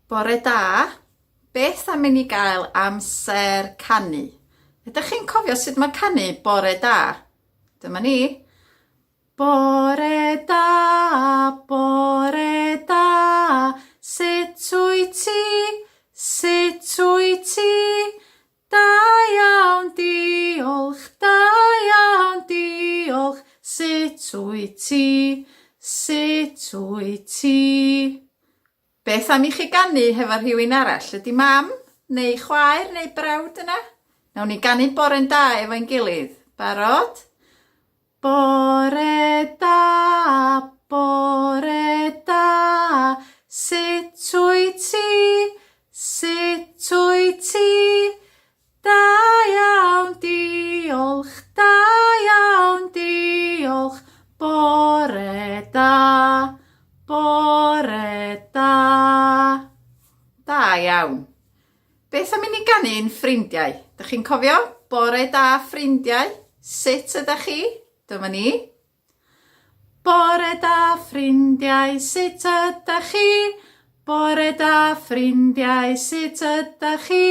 Bore da, beth am i ni gael amser canu? Ydych chi'n cofio sut mae canu bore da? Dyma ni. Bore da, sut wyt ti? Sut wyt ti? Da iawn, diolch, da iawn, diolch. Sut wyt ti? Sut wyt ti? Beth am i chi ganu hefo rhywun arall? Ydy mam, neu chwaer, neu brawd yna? Nawn ni ganu bore'n da efo'n gilydd. Barod? Bore da, sut wyt ti? Sut wyt ti? Da iawn, diolch, da iawn, diolch. Bore da. Da iawn. Beth am i ni ganu'n ffrindiau? Dych chi'n cofio? Bore da ffrindiau. Sut ydych chi? Dyma ni. Bore da ffrindiau, sut ydych chi? Bore da ffrindiau, sut ydych chi?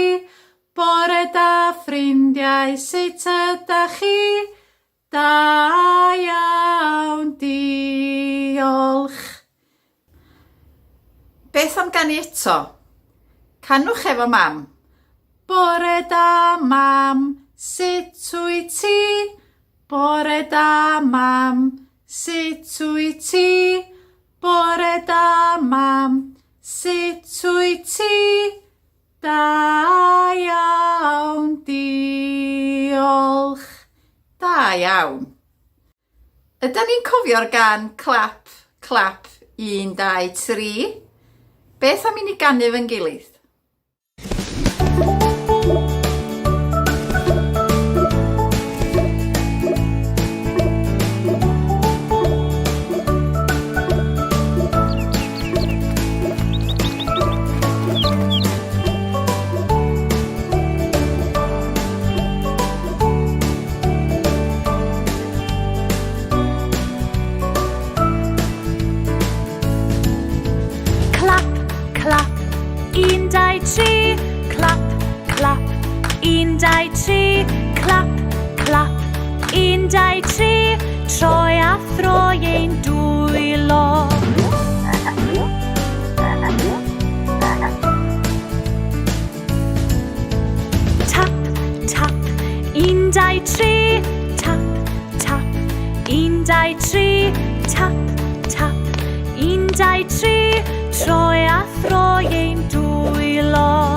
Bore da ffrindiau, sut ydych chi? Da iawn, diolch. Beth am ganu eto? Canwch efo mam. Bore da, mam, sut wyt ti? Bore da, mam, sut wyt ti? Bore da, mam, sut wyt ti? Da iawn, diolch. Da iawn. Ydyn ni'n cofio'r gan clap, clap, 1, 2, 3? Beth am i ni ganu fy'n gilydd? Clap, 1, 2, 3. Clap, clap, 1, 2, 3. Clap, clap, 1, 2, 3. Troi a throi ein dwylo. Tap, tap, 1, 2, 3. Tap, tap, 1, 2, 3. Tap, tap, 1, 2, 3. Troi a throi ein dwylo.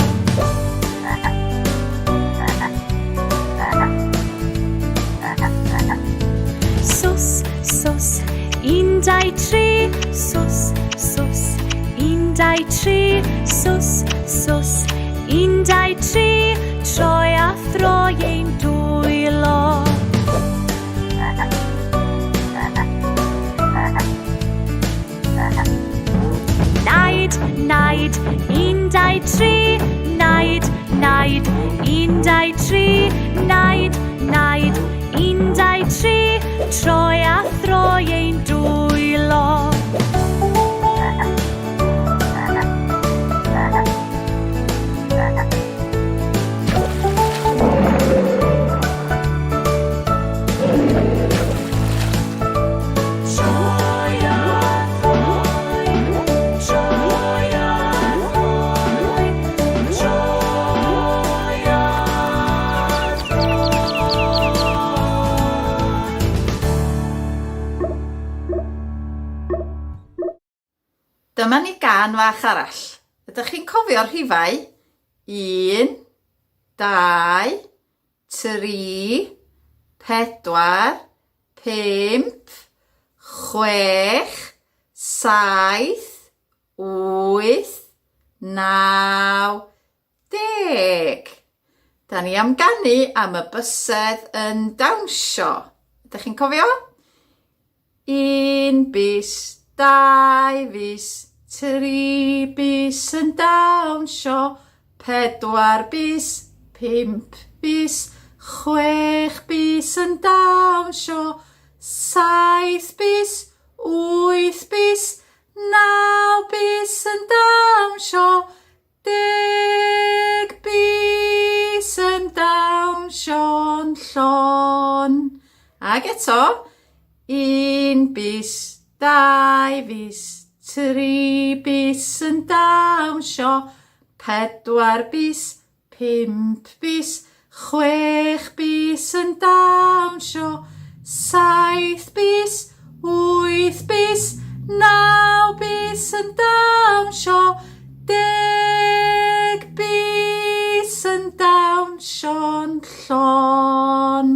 Sus, sus, 1, 2, 3. Sus, sus, 1, 2, 3. Sus, sus, 1, 2, 3. Troi a throi ein dwylo. Naid, naid, 1, 2, 3. Naid, naid, 1, 2, 3. Naid, naid, 1, 2, 3. Troi a throi ein dwylo. Dyma ni gan fach arall. Ydych chi'n cofio'r rhifau? 1, 2, 3, 4, 5, 6, 7, 8, 9, 10. Da ni am ganu am y bysedd yn dawnsio. Ydych chi'n cofio? 1 bis, 2 bis, 3 bis yn dawnsio, 4 bis, 5 bis, 6 bis yn dawnsio, 7 bis, 8 bis, 9 bis yn dawnsio, Ag eto, 1 bis, 2 bis, 3 bis yn dawnsio, 4 bis, 5 bis, 6 bis yn dawnsio, 7 bis, 8 bis, 9 bis yn dawnsio, 10 bis yn dawnsio'n llon.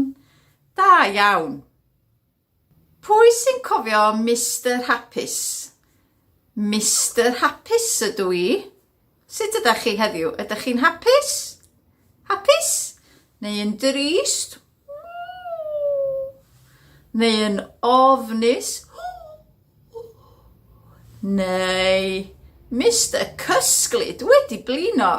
Da iawn. Pwy sy'n cofio Mr Hapus? Mr Hapus ydw i. Sut ydych chi heddiw? Ydych chi'n hapus? Hapus? Neu yn drist? Neu yn ofnus? Neu Mr Cysglyd wedi blino?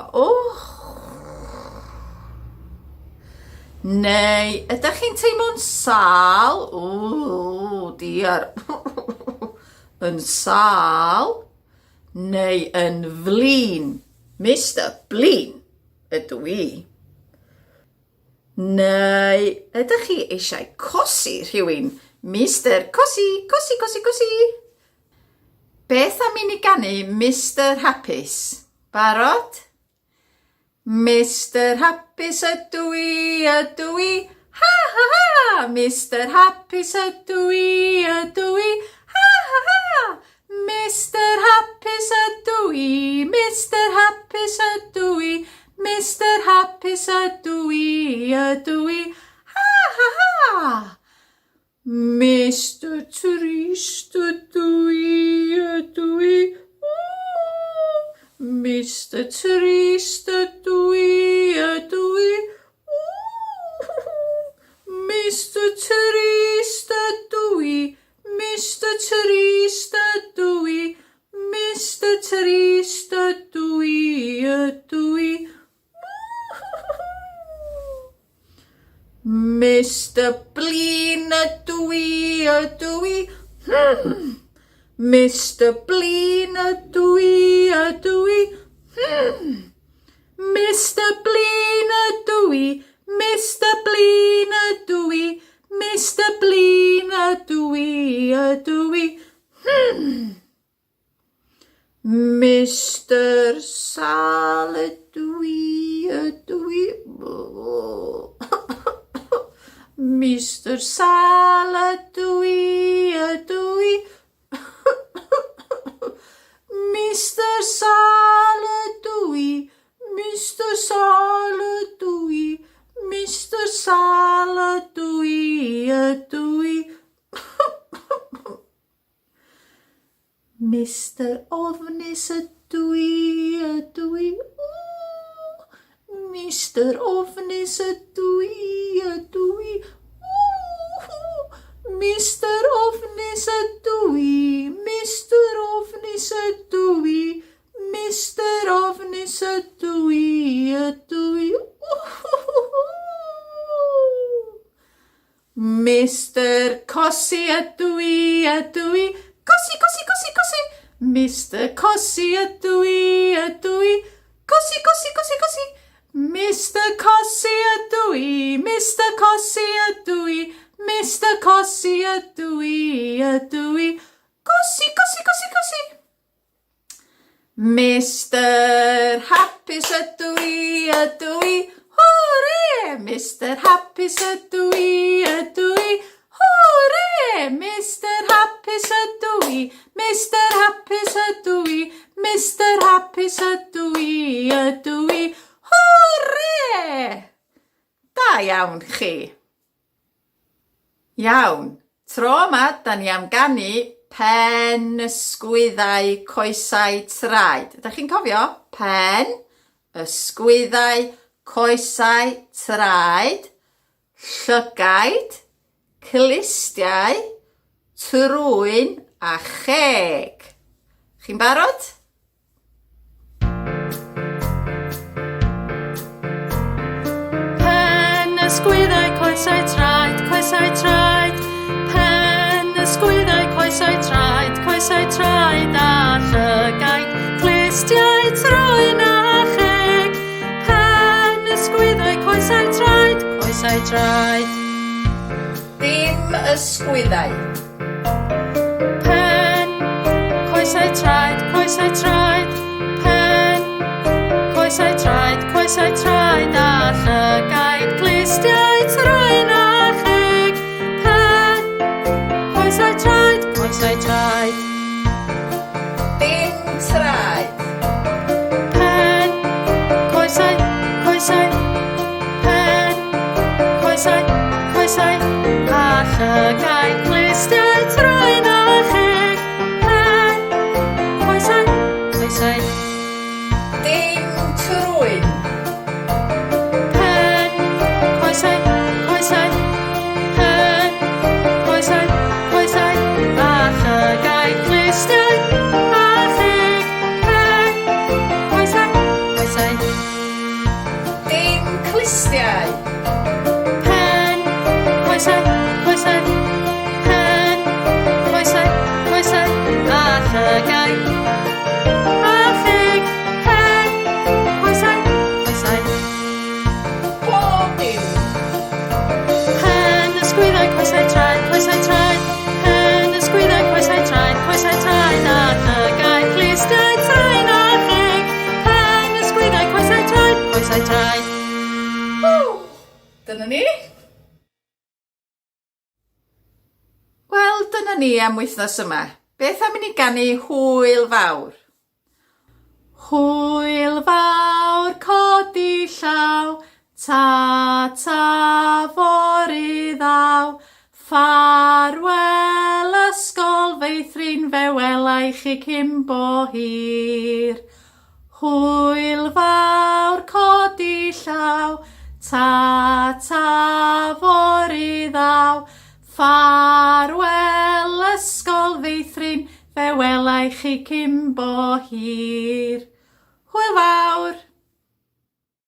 Neu ydych chi'n teimlo'n sâl? Diar. Yn sâl? Neu yn flin? Mr Blin ydw i. Neu ydych chi eisiau cosi rhywun? Mr Cosi, cosi, cosi, cosi. Beth am i ni ganu Mr Hapus? Barod? Mr Hapus ydw i, ydw i. Ha, ha, ha. Mr Hapus ydw i, ydw i. Ha, ha, ha. Mr Hapus ydw i, Mr Hapus ydw i. Mr Hapus ydw i, ydw i. Ha, ha, ha. Mr Trist ydw i, ydw i. Mr Trist ydw i, ydw i. Mr Trist ydw i. Mr Trist ydw i. Mr Trist ydw i, ydw i. Mr Blin ydw i, ydw i. Mr Blin ydw i, ydw i. Mr Blin ydw i. Mr Blin ydw i. Mr Blin ydw i, ydw i. Mr Sal ydw i, ydw i. Mr Sal ydw i, ydw i. Mr Sal ydw i. Mr Sal ydw i. Mr Sal ydw i, ydw i. Mr Ofnus ydw i, ydw i. Mr Ofnus ydw i, ydw i. Mr Ofnus ydw i. Mr Ofnus ydw i. Mr Ofnus ydw i, ydw i. Mr Cosi ydw i, ydw i. Cosi, cosi, cosi, cosi. Mr Cosi ydw i, ydw i. Cosi, cosi, cosi, cosi. Mr Cosi ydw i. Mr Cosi ydw i. Mr Cosi ydw i, ydw i. Cosi, cosi, cosi, cosi. Mr Hapus ydw i, ydw i. Hwre! Mr Hapus ydw i, ydw i. Hwre! Mr Hapus ydw i. Mr Hapus ydw i. Mr Hapus ydw i, ydw i. Hwre! Da iawn chi. Iawn. Tro yma, da ni am ganu pen, ysgwyddau, coesau, traed. Ydych chi'n cofio? Pen, ysgwyddau, coesau, traed, llygaid, clistiau, trwyn a cheg. Chi'n barod? Pen, ysgwyddau, coesau, traed, coesau, traed. Pen, ysgwyddau, coesau, traed, coesau, traed a llygaid, clistiau, trwyn a cheg. Pen, ysgwyddau, coesau, traed, coesau, traed. Dim ysgwyddau. Pen, coesau traed, pen, coesau traed a llygaid, clistiau traen a cheg. Pen, coesau traed, Dim traed. pen, coesau, pen, coesau, a llygaid, clistiau traen a cheg. Pen, coesau, Dim trwyn. pen, coesau, pen, coesau, a llygaid, clistiau a cheg. Pen, coesau, Dim clistiau. pen, coesau, pen, coesau, a llygaid, a cheg. Pen, coesau, Bob dim. pen, ysgwyddau, coesau traed, pen, ysgwyddau, coesau traed, a llygaid, clistiau traen a cheg. Pen, ysgwyddau, coesau traed. Dyna ni. Wel, dyna ni am wythnos yma. Beth am i ni ganu hwyl fawr? Hwyl fawr codi llaw, ta fory ddaw, ffarwel ysgol feithrin fe welai chi cymbo hir. Hwyl fawr codi llaw, ta fory ddaw, ffarwel ysgol feithrin fe welai chi cymbo hir. Hwyl fawr!